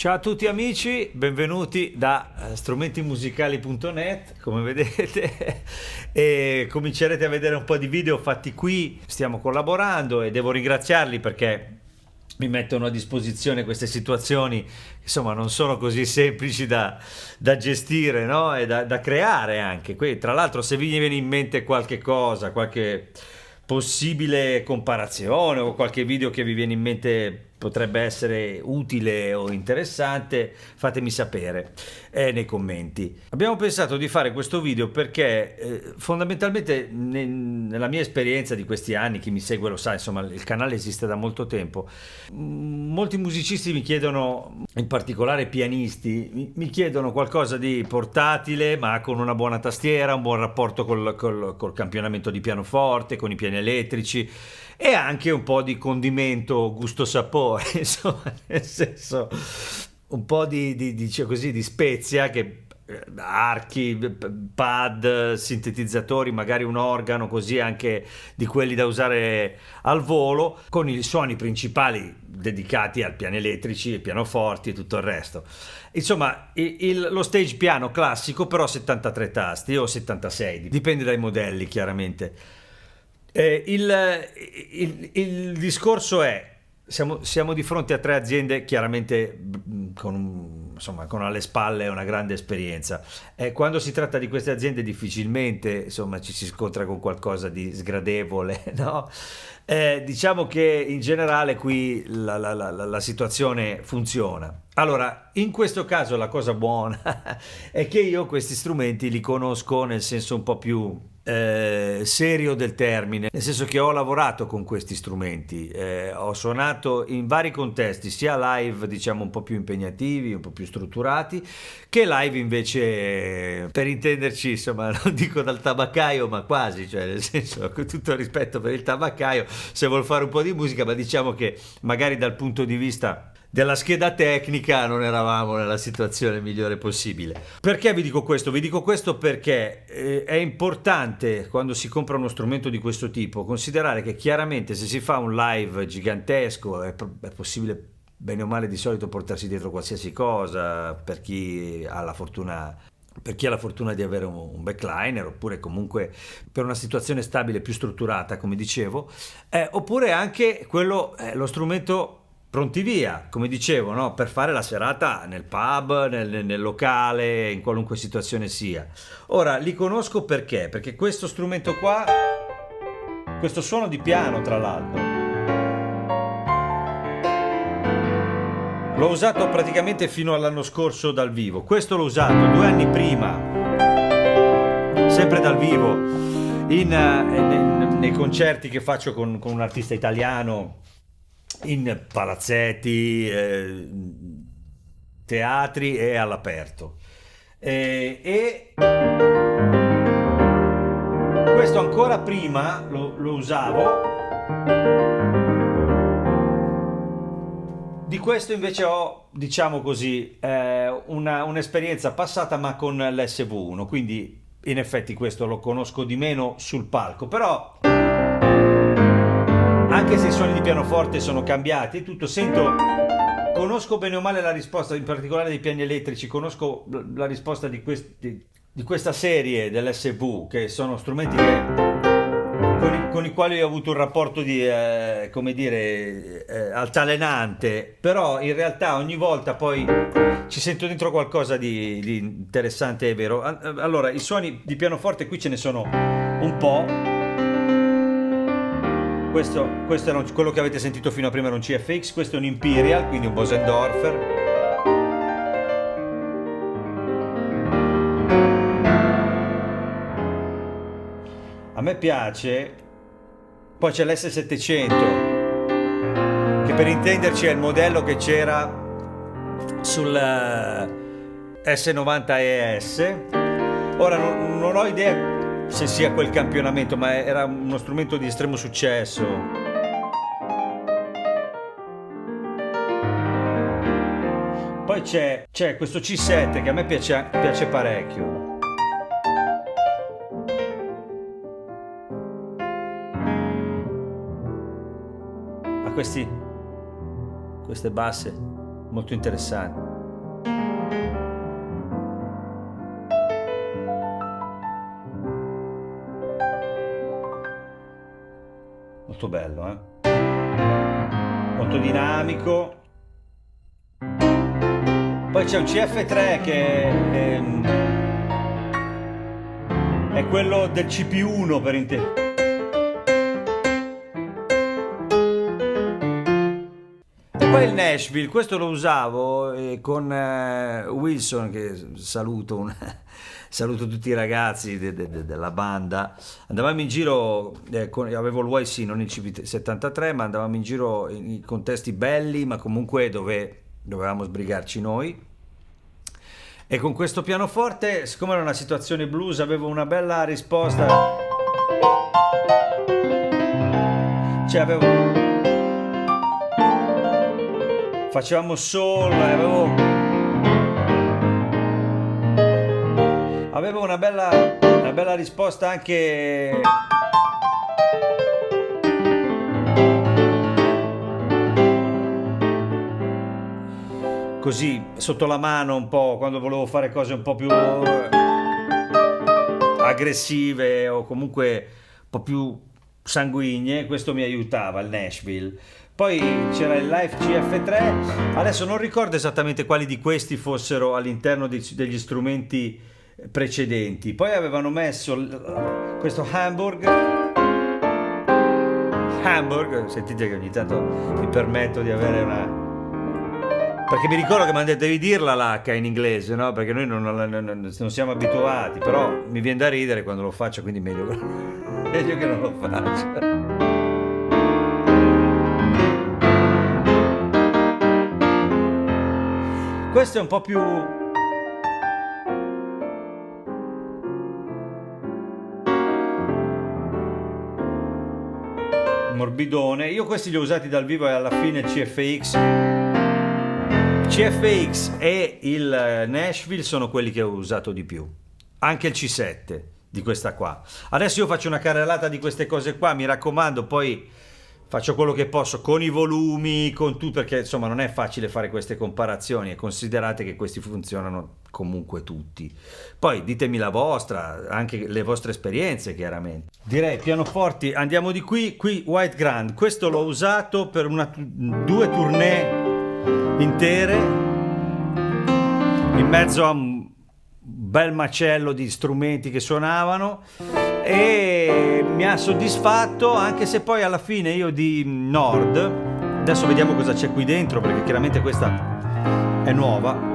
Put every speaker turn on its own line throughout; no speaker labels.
Ciao a tutti amici, benvenuti da strumentimusicali.net. Come vedete e comincerete a vedere un po' di video fatti qui, stiamo collaborando e devo ringraziarli perché mi mettono a disposizione queste situazioni che insomma non sono così semplici da gestire, no? E da creare anche. Tra l'altro, se vi viene in mente qualche cosa, qualche possibile comparazione o qualche video che vi viene in mente potrebbe essere utile o interessante, fatemi sapere nei commenti. Abbiamo pensato di fare questo video perché fondamentalmente nella mia esperienza di questi anni, chi mi segue lo sa, insomma il canale esiste da molto tempo, molti musicisti mi chiedono, in particolare pianisti, mi chiedono qualcosa di portatile ma con una buona tastiera, un buon rapporto col campionamento di pianoforte, con i piani elettrici e anche un po' di condimento gusto sapore, insomma, nel senso un po' di spezia che archi, pad, sintetizzatori, magari un organo, così anche di quelli da usare al volo, con i suoni principali dedicati al piano elettrici, ai pianoforti e tutto il resto. Insomma, lo stage piano classico, però 73 tasti o 76, dipende dai modelli chiaramente. Il discorso è, siamo di fronte a tre aziende chiaramente insomma, con alle spalle una grande esperienza. Quando si tratta di queste aziende difficilmente insomma, ci si scontra con qualcosa di sgradevole, no? Diciamo che in generale qui la situazione funziona. Allora, in questo caso la cosa buona è che io questi strumenti li conosco nel senso un po' più serio del termine, nel senso che ho lavorato con questi strumenti, ho suonato in vari contesti, sia live diciamo un po' più impegnativi, un po' più strutturati, che live invece, per intenderci, insomma, non dico dal tabaccaio ma quasi, cioè nel senso, con tutto il rispetto per il tabaccaio, se vuol fare un po' di musica, ma diciamo che magari dal punto di vista della scheda tecnica non eravamo nella situazione migliore possibile. Perché vi dico questo? Vi dico questo perché è importante, quando si compra uno strumento di questo tipo, considerare che chiaramente se si fa un live gigantesco è possibile bene o male di solito portarsi dietro qualsiasi cosa, per chi ha la fortuna di avere un backliner, oppure comunque per una situazione stabile più strutturata, come dicevo, oppure anche lo strumento pronti via, come dicevo, no? Per fare la serata nel pub, nel locale, in qualunque situazione sia. Ora, li conosco perché questo strumento qua, questo suono di piano tra l'altro, l'ho usato praticamente fino all'anno scorso dal vivo. Questo l'ho usato 2 anni prima, sempre dal vivo, nei concerti che faccio con un artista italiano, in palazzetti, teatri e all'aperto. E questo ancora prima lo usavo. Di questo invece ho, diciamo così, un'esperienza passata ma con l'SV1, quindi in effetti questo lo conosco di meno sul palco, però anche se i suoni di pianoforte sono cambiati e tutto, conosco bene o male la risposta, in particolare dei piani elettrici, conosco la risposta di questa serie dell'SV, che sono strumenti con i quali ho avuto un rapporto come dire, altalenante, però in realtà ogni volta poi ci sento dentro qualcosa di interessante e vero. Allora, i suoni di pianoforte qui ce ne sono un po'. Questo era quello che avete sentito fino a prima, era un CFX, questo è un Imperial, quindi un Bosendorfer. A me piace, poi c'è l'S700, che per intenderci è il modello che c'era sul S90 ES. Ora non ho idea se sia quel campionamento, ma era uno strumento di estremo successo. Poi c'è questo C7 che a me piace parecchio. Ha queste basse molto interessanti. Molto bello, molto dinamico. Poi c'è un CF3 che è quello del CP1 per intendere. E poi il Nashville, questo lo usavo con Wilson, che saluto tutti i ragazzi della banda. Andavamo in giro, avevo il YC, non il CP73, ma andavamo in giro in contesti belli, ma comunque dove dovevamo sbrigarci noi. E con questo pianoforte, siccome era una situazione blues, avevo una bella risposta. Cioè facevamo soul, avevo Avevo una bella risposta anche così sotto la mano, un po' quando volevo fare cose un po' più aggressive o comunque un po' più sanguigne. Questo mi aiutava, il Nashville. Poi c'era il Live CF3, adesso non ricordo esattamente quali di questi fossero all'interno degli strumenti precedenti. Poi avevano messo questo Hamburg, sentite che ogni tanto mi permetto di avere una... Perché mi ricordo che mi hanno detto devi dirla l'H in inglese, no? Perché noi non siamo abituati, però mi viene da ridere quando lo faccio, quindi meglio che non lo faccio. Questo è un po' più... morbidone. Io questi li ho usati dal vivo e alla fine CFX e il Nashville sono quelli che ho usato di più. Anche il C7 di questa qua. Adesso io faccio una carrellata di queste cose qua, mi raccomando, poi faccio quello che posso con i volumi, con tutto, perché insomma non è facile fare queste comparazioni e considerate che questi funzionano comunque tutti. Poi ditemi la vostra, anche le vostre esperienze chiaramente. Direi pianoforti, andiamo di qui White Grand, questo l'ho usato per 2 tournée intere, in mezzo a un bel macello di strumenti che suonavano, e mi ha soddisfatto, anche se poi alla fine io di Nord, adesso vediamo cosa c'è qui dentro, perché chiaramente questa è nuova,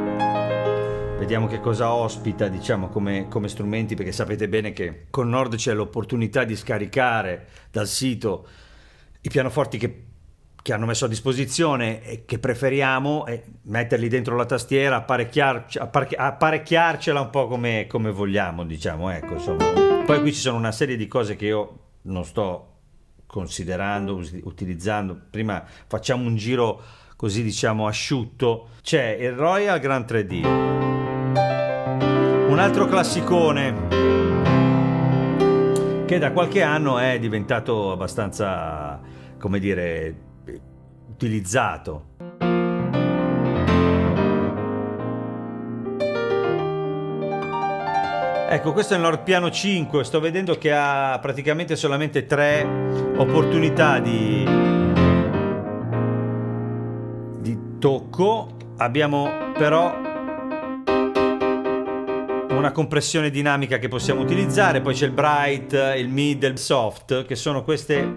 vediamo che cosa ospita, diciamo, come strumenti, perché sapete bene che con Nord c'è l'opportunità di scaricare dal sito i pianoforti che hanno messo a disposizione e che preferiamo, e metterli dentro la tastiera, apparecchiarcela un po' come vogliamo, diciamo, ecco, insomma. Poi qui ci sono una serie di cose che io non sto considerando, utilizzando. Prima facciamo un giro così, diciamo, asciutto. C'è il Royal Grand 3D, un altro classicone che da qualche anno è diventato abbastanza, come dire, utilizzato. Ecco, questo è il Nord Piano 5, sto vedendo che ha praticamente solamente 3 opportunità di tocco. Abbiamo però una compressione dinamica che possiamo utilizzare, poi c'è il Bright, il Mid e il Soft, che sono queste,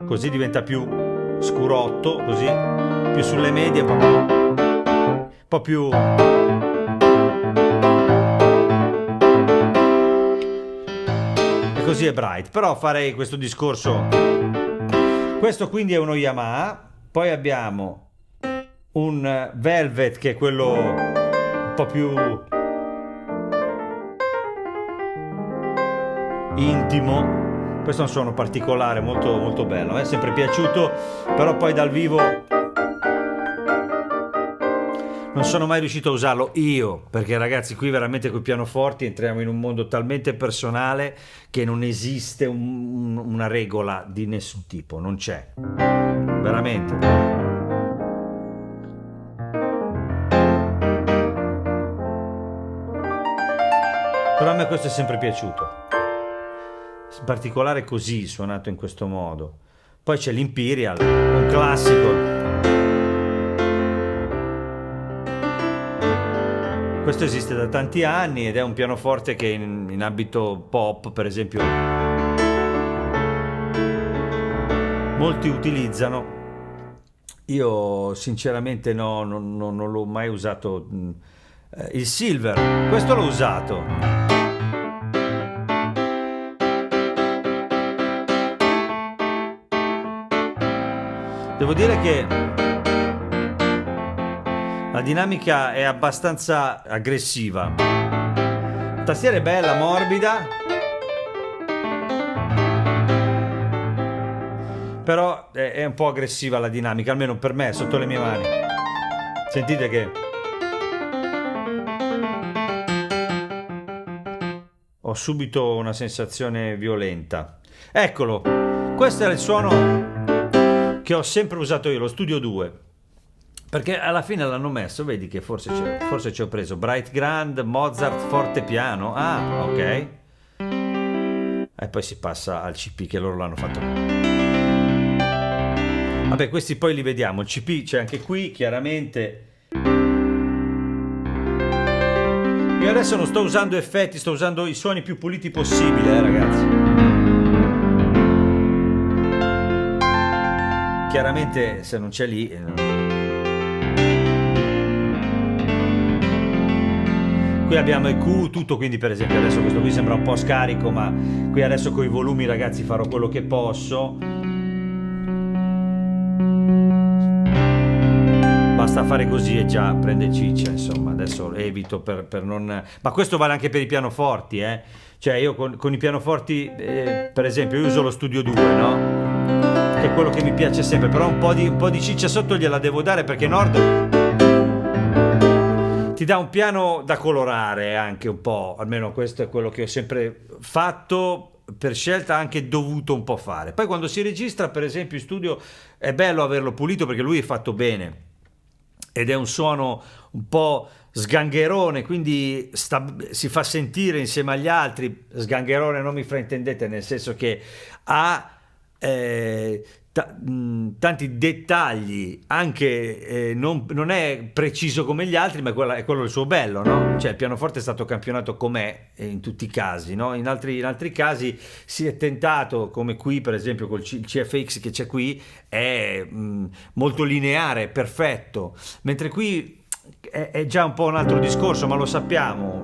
così diventa più scurotto, così, più sulle medie, un po' più... così è Bright, però farei questo discorso. Questo quindi è uno Yamaha, poi abbiamo un Velvet che è quello un po' più intimo. Questo è un suono particolare, molto molto bello, a me è sempre piaciuto, però poi dal vivo non sono mai riuscito a usarlo io, perché ragazzi qui veramente con i pianoforti entriamo in un mondo talmente personale che non esiste una regola di nessun tipo, non c'è, veramente. Però a me questo è sempre piaciuto, in particolare così, suonato in questo modo. Poi c'è l'Imperial, un classico. Questo esiste da tanti anni ed è un pianoforte che in ambito pop, per esempio, molti utilizzano. Io sinceramente non l'ho mai usato. Il Silver, questo l'ho usato. Devo dire che la dinamica è abbastanza aggressiva. La tastiera è bella, morbida, però è un po' aggressiva la dinamica, almeno per me, sotto le mie mani. Sentite che ho subito una sensazione violenta. Eccolo, questo era il suono che ho sempre usato io, lo Studio 2. Perché alla fine l'hanno messo, vedi che forse ci ho preso Bright Grand, Mozart, forte piano. Ah, ok. E poi si passa al CP che loro l'hanno fatto. Vabbè, questi poi li vediamo. Il CP c'è anche qui, chiaramente. Io adesso non sto usando effetti, sto usando i suoni più puliti possibili, ragazzi. Chiaramente se non c'è lì... Qui abbiamo EQ, tutto, quindi per esempio adesso questo qui sembra un po' scarico, ma qui adesso con i volumi, ragazzi, farò quello che posso. Basta fare così e già prende ciccia, insomma. Adesso evito per non... Ma questo vale anche per i pianoforti, eh? Cioè io con i pianoforti, per esempio, io uso lo Studio 2, no? Che è quello che mi piace sempre, però un po' di ciccia sotto gliela devo dare perché Nord... ti dà un piano da colorare anche un po', almeno questo è quello che ho sempre fatto, per scelta anche dovuto un po' fare. Poi quando si registra, per esempio in studio, è bello averlo pulito perché lui è fatto bene ed è un suono un po' sgangherone, quindi si fa sentire insieme agli altri. Sgangherone non mi fraintendete, nel senso che ha tanti dettagli, anche non è preciso come gli altri, ma è quello il suo bello, no? Cioè il pianoforte è stato campionato com'è in tutti i casi, no? In altri casi si è tentato, come qui per esempio col CFX che c'è qui, è molto lineare, perfetto, mentre qui è già un po' un altro discorso, ma lo sappiamo,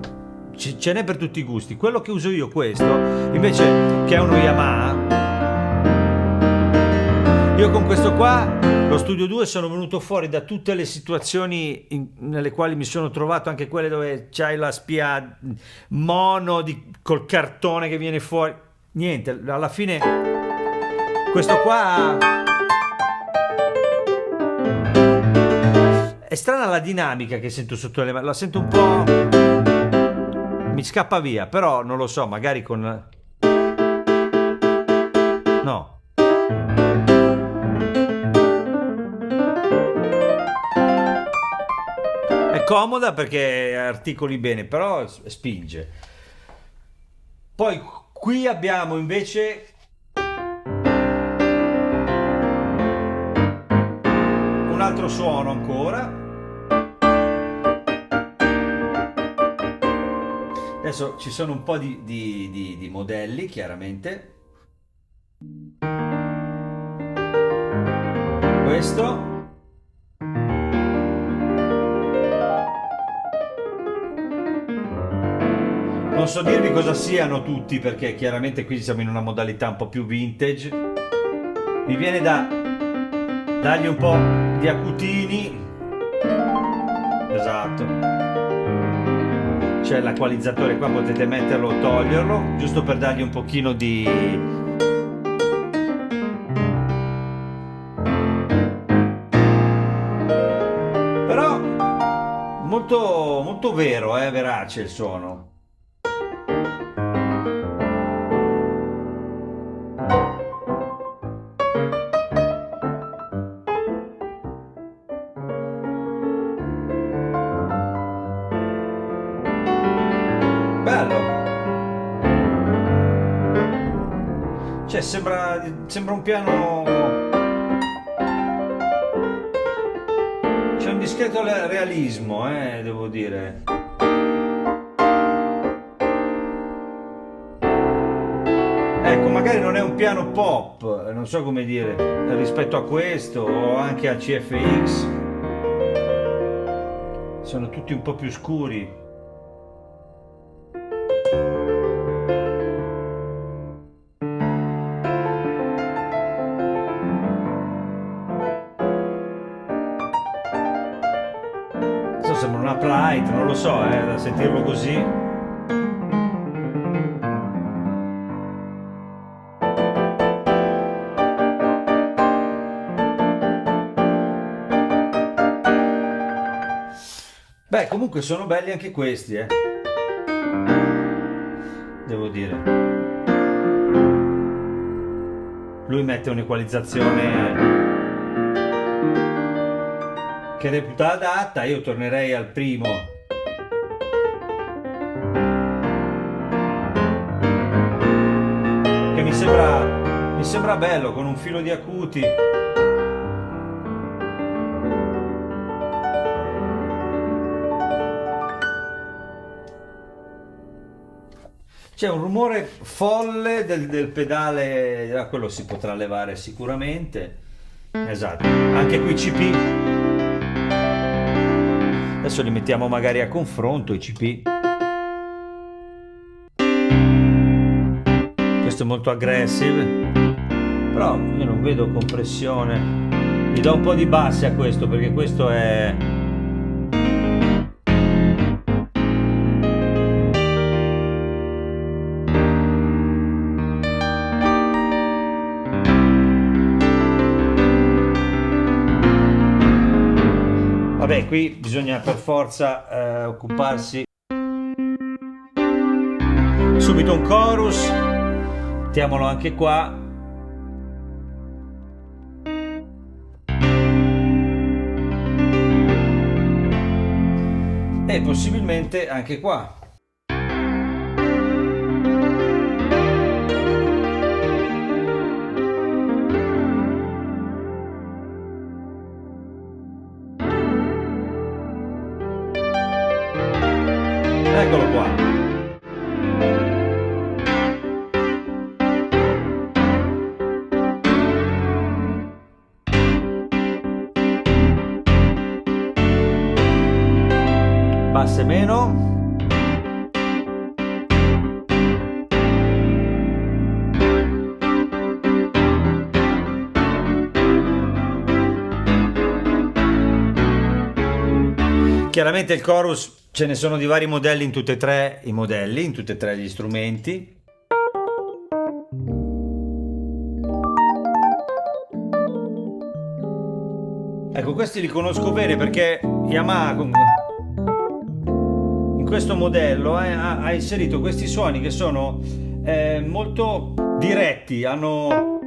ce n'è per tutti i gusti. Quello che uso io, questo invece, che è uno Yamaha, io con questo qua, lo Studio 2, sono venuto fuori da tutte le situazioni nelle quali mi sono trovato, anche quelle dove c'hai la spia mono col cartone che viene fuori. Niente, alla fine questo qua è strana la dinamica che sento sotto le mani, la sento un po'... mi scappa via, però non lo so, magari con... no. Comoda perché articoli bene, però spinge. Poi qui abbiamo invece un altro suono ancora. Adesso ci sono un po' di modelli, chiaramente. Questo. Non so dirvi cosa siano tutti perché chiaramente qui siamo in una modalità un po' più vintage. Mi viene da dargli un po' di acutini. Esatto. C'è l'equalizzatore qua, potete metterlo o toglierlo, giusto per dargli un pochino di... Però molto, molto vero, verace il suono. Cioè sembra un piano, c'è un discreto realismo, devo dire. Ecco, magari non è un piano pop, non so come dire, rispetto a questo o anche al CFX. Sono tutti un po' più scuri. Sembra un upright, non lo so, da sentirlo così. Beh, comunque sono belli anche questi, devo dire. Lui mette un'equalizzazione che reputa adatta, io tornerei al primo. Che mi sembra bello, con un filo di acuti. C'è un rumore folle del pedale, quello si potrà levare sicuramente. Esatto, anche qui CP. Adesso li mettiamo magari a confronto i CP. Questo è molto aggressive, però io non vedo compressione. Gli do un po' di bassi a questo perché questo è... Vabbè, qui bisogna per forza occuparsi. Subito un chorus, mettiamolo anche qua. E possibilmente anche qua. Eccolo qua. Basse meno. Chiaramente il chorus ce ne sono di vari modelli in tutti e tre i modelli, in tutti e tre gli strumenti. Ecco, questi li conosco bene perché Yamaha in questo modello ha inserito questi suoni che sono molto diretti, hanno...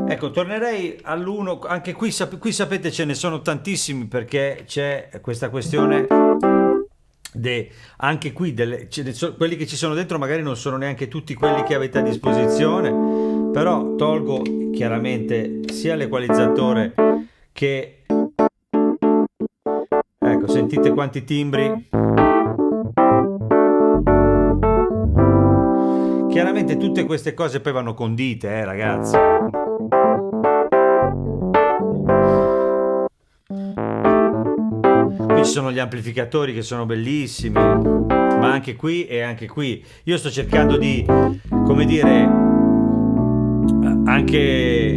Ecco, tornerei all'1, anche qui sapete ce ne sono tantissimi perché c'è questa questione anche qui quelli che ci sono dentro magari non sono neanche tutti quelli che avete a disposizione, però tolgo chiaramente sia l'equalizzatore che... Ecco, sentite quanti timbri. Chiaramente tutte queste cose poi vanno condite, ragazzi. Qui ci sono gli amplificatori che sono bellissimi, ma anche qui e anche qui. Io sto cercando di, come dire, anche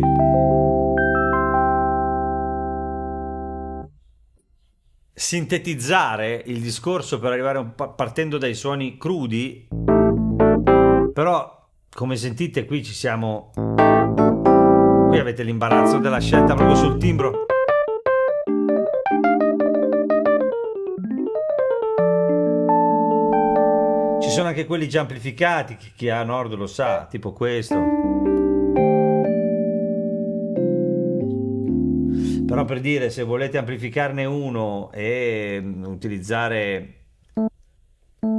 sintetizzare il discorso per arrivare partendo dai suoni crudi. Però, come sentite, qui ci siamo... Qui avete l'imbarazzo della scelta proprio sul timbro. Ci sono anche quelli già amplificati, chi ha Nord lo sa, tipo questo. Però per dire, se volete amplificarne uno e utilizzare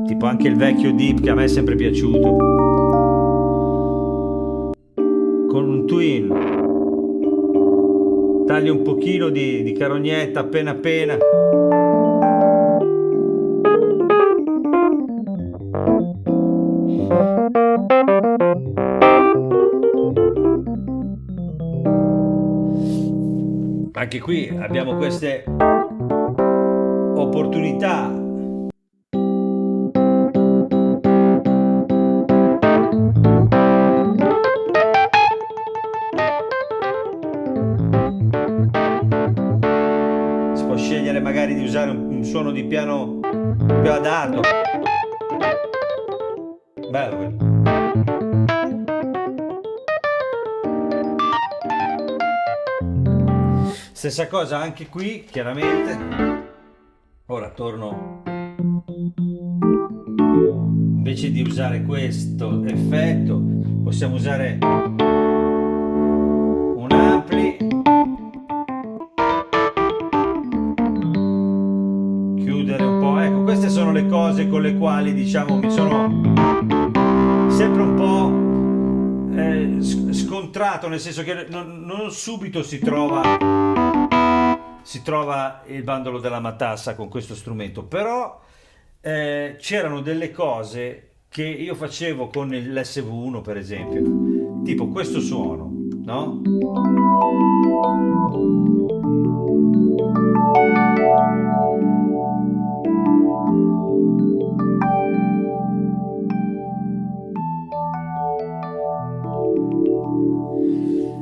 tipo anche il vecchio Deep che a me è sempre piaciuto, con un twin, tagli un pochino di carognetta appena appena. Anche qui abbiamo queste opportunità. Si può scegliere magari di usare un suono di piano più adatto. Bello quello. Stessa cosa anche qui, chiaramente. Ora torno. Invece di usare questo effetto, possiamo usare un ampli. Chiudere un po'. Ecco, queste sono le cose con le quali, diciamo, mi sono sempre un po' scontrato, nel senso che non subito si trova il bandolo della matassa con questo strumento, però c'erano delle cose che io facevo con l'SV1 per esempio, tipo questo suono, no?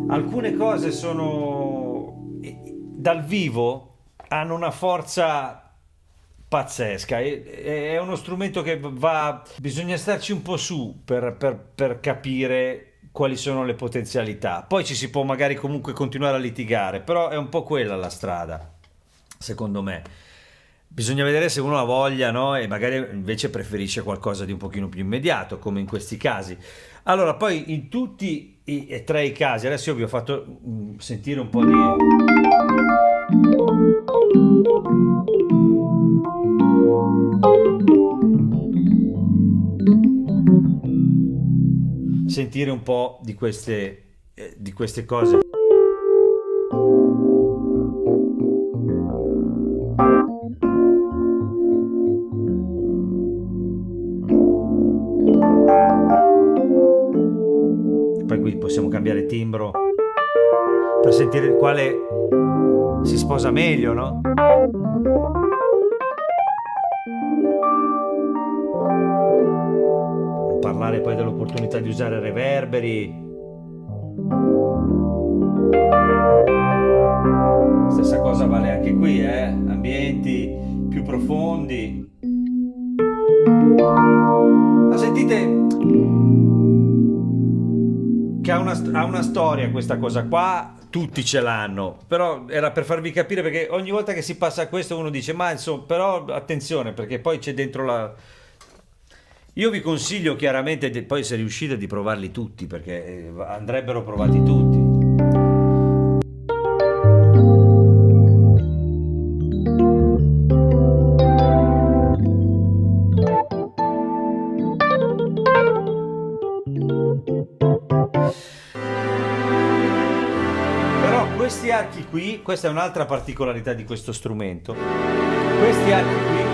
Alcune cose sono dal vivo, hanno una forza pazzesca. È uno strumento che bisogna starci un po' su per capire quali sono le potenzialità. Poi ci si può magari comunque continuare a litigare, però è un po' quella la strada, secondo me. Bisogna vedere se uno ha voglia, no? E magari invece preferisce qualcosa di un pochino più immediato, come in questi casi. Allora, poi in tutti e tre i casi, adesso io vi ho fatto sentire un po' di... sentire un po' di queste cose. Poi qui possiamo cambiare timbro per sentire quale si sposa meglio, no? Parlare poi dell'opportunità di usare reverberi. Stessa cosa vale anche qui, ambienti più profondi. Ma sentite che ha una storia questa cosa qua, tutti ce l'hanno, però era per farvi capire, perché ogni volta che si passa a questo uno dice ma insomma, però attenzione, perché poi c'è dentro la... Io vi consiglio chiaramente, poi se riuscite, di provarli tutti, perché andrebbero provati tutti. Però questi archi qui, questa è un'altra particolarità di questo strumento, questi archi qui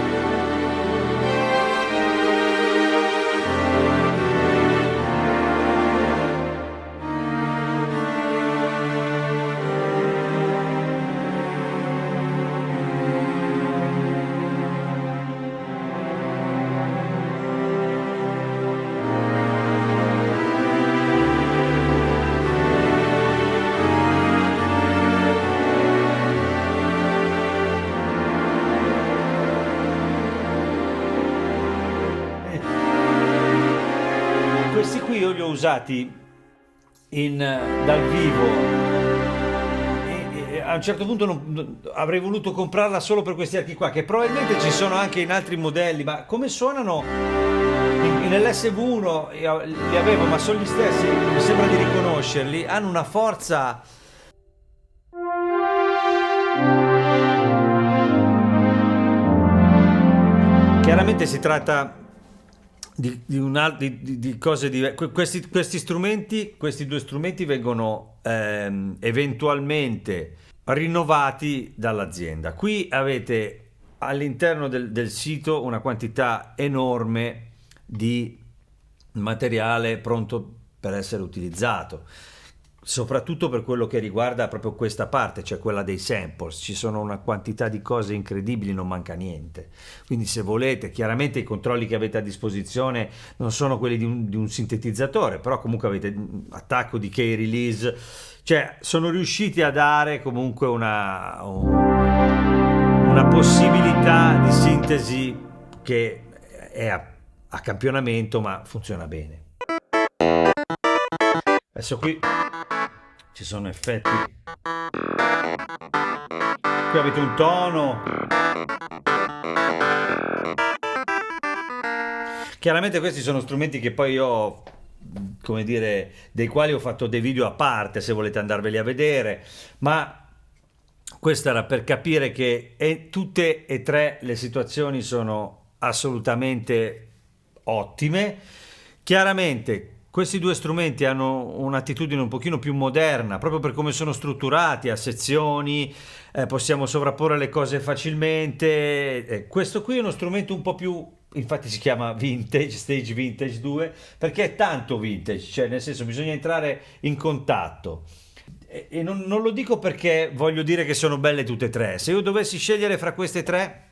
io li ho usati dal vivo e a un certo punto avrei voluto comprarla solo per questi archi qua, che probabilmente ci sono anche in altri modelli, ma come suonano nell'SV1 li avevo, ma sono gli stessi, mi sembra di riconoscerli, hanno una forza. Chiaramente si tratta di cose diverse. Questi strumenti, questi due strumenti vengono eventualmente rinnovati dall'azienda. Qui avete all'interno del sito una quantità enorme di materiale pronto per essere utilizzato, soprattutto per quello che riguarda proprio questa parte, cioè quella dei samples. Ci sono una quantità di cose incredibili, non manca niente. Quindi se volete, chiaramente i controlli che avete a disposizione non sono quelli di un sintetizzatore, però comunque avete attacco di key release, cioè sono riusciti a dare comunque una possibilità di sintesi che è a campionamento, ma funziona bene. Adesso qui ci sono effetti, qui avete un tono, chiaramente questi sono strumenti che poi io, come dire, dei quali ho fatto dei video a parte, se volete andarveli a vedere, ma questo era per capire che tutte e tre le situazioni sono assolutamente ottime. Chiaramente questi due strumenti hanno un'attitudine un pochino più moderna, proprio per come sono strutturati, a sezioni, possiamo sovrapporre le cose facilmente. Questo qui è uno strumento un po' più, infatti si chiama Vintage, Stage Vintage 2, perché è tanto vintage, cioè nel senso bisogna entrare in contatto. E non lo dico perché voglio dire che sono belle tutte e tre. Se io dovessi scegliere fra queste tre,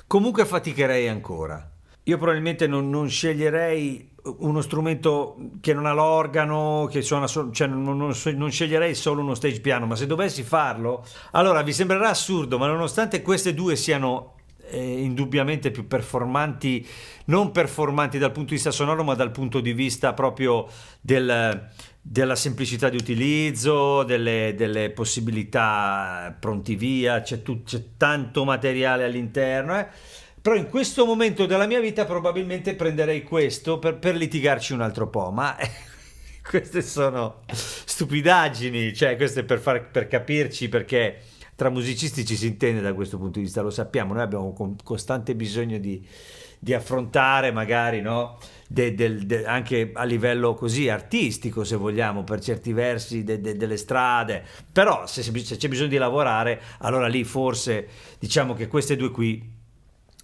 comunque faticherei ancora. Io probabilmente non sceglierei uno strumento che non ha l'organo, che suona cioè non sceglierei solo uno stage piano, ma se dovessi farlo, allora vi sembrerà assurdo, ma nonostante queste due siano indubbiamente più performanti, non performanti dal punto di vista sonoro, ma dal punto di vista proprio della semplicità di utilizzo, delle possibilità pronti via, c'è tanto materiale all'interno, Però in questo momento della mia vita probabilmente prenderei questo per litigarci un altro po', ma queste sono stupidaggini, cioè questo è per capirci, perché tra musicisti ci si intende da questo punto di vista, lo sappiamo, noi abbiamo costante bisogno di affrontare magari, no? Anche a livello così artistico, se vogliamo, per certi versi delle strade, però se c'è bisogno di lavorare, allora lì forse diciamo che queste due qui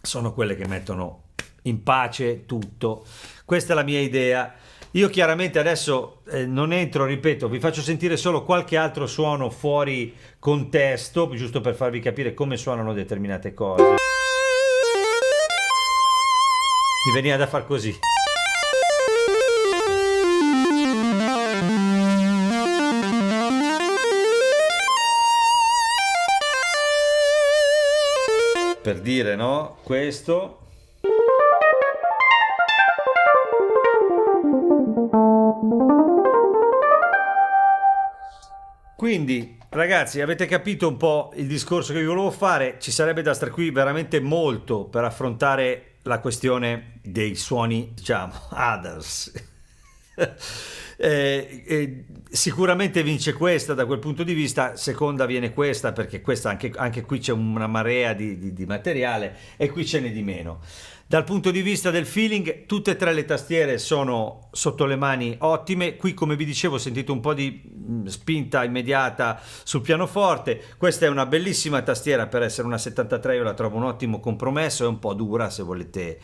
sono quelle che mettono in pace tutto. Questa è la mia idea. Io chiaramente adesso non entro, ripeto, vi faccio sentire solo qualche altro suono fuori contesto, giusto per farvi capire come suonano determinate cose. Mi veniva da far così. Per dire, no? Questo. Quindi, ragazzi, avete capito un po' il discorso che vi volevo fare? Ci sarebbe da stare qui veramente molto per affrontare la questione dei suoni, diciamo, others. Sicuramente vince questa da quel punto di vista, seconda viene questa, perché questa anche qui c'è una marea di materiale e qui ce n'è di meno. Dal punto di vista del feeling, tutte e tre le tastiere sono sotto le mani ottime. Qui, come vi dicevo, sentite un po' di spinta immediata sul pianoforte. Questa è una bellissima tastiera per essere una 73, io la trovo un ottimo compromesso, è un po' dura se volete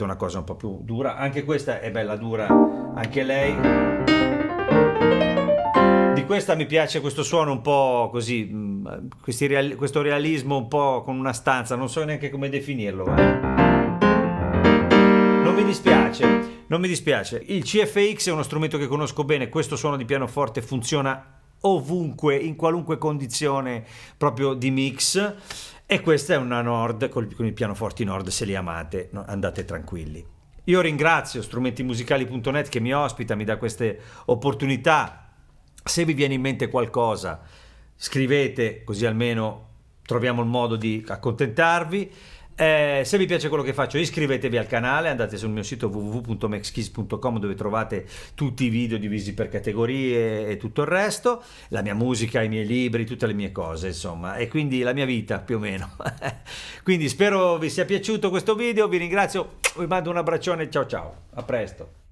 una cosa un po' più dura. Anche questa è bella dura, anche lei. Di questa mi piace questo suono un po' così, questo realismo un po' con una stanza, non so neanche come definirlo. Non mi dispiace. Il CFX è uno strumento che conosco bene, questo suono di pianoforte funziona ovunque, in qualunque condizione proprio di mix. E questa è una Nord, con i pianoforti Nord, se li amate, andate tranquilli. Io ringrazio strumentimusicali.net che mi ospita, mi dà queste opportunità. Se vi viene in mente qualcosa, scrivete, così almeno troviamo il modo di accontentarvi. Se vi piace quello che faccio, iscrivetevi al canale, andate sul mio sito www.maxkeys.com dove trovate tutti i video divisi per categorie e tutto il resto, la mia musica, i miei libri, tutte le mie cose, insomma, e quindi la mia vita più o meno. Quindi spero vi sia piaciuto questo video, vi ringrazio, vi mando un abbraccione, ciao ciao, a presto.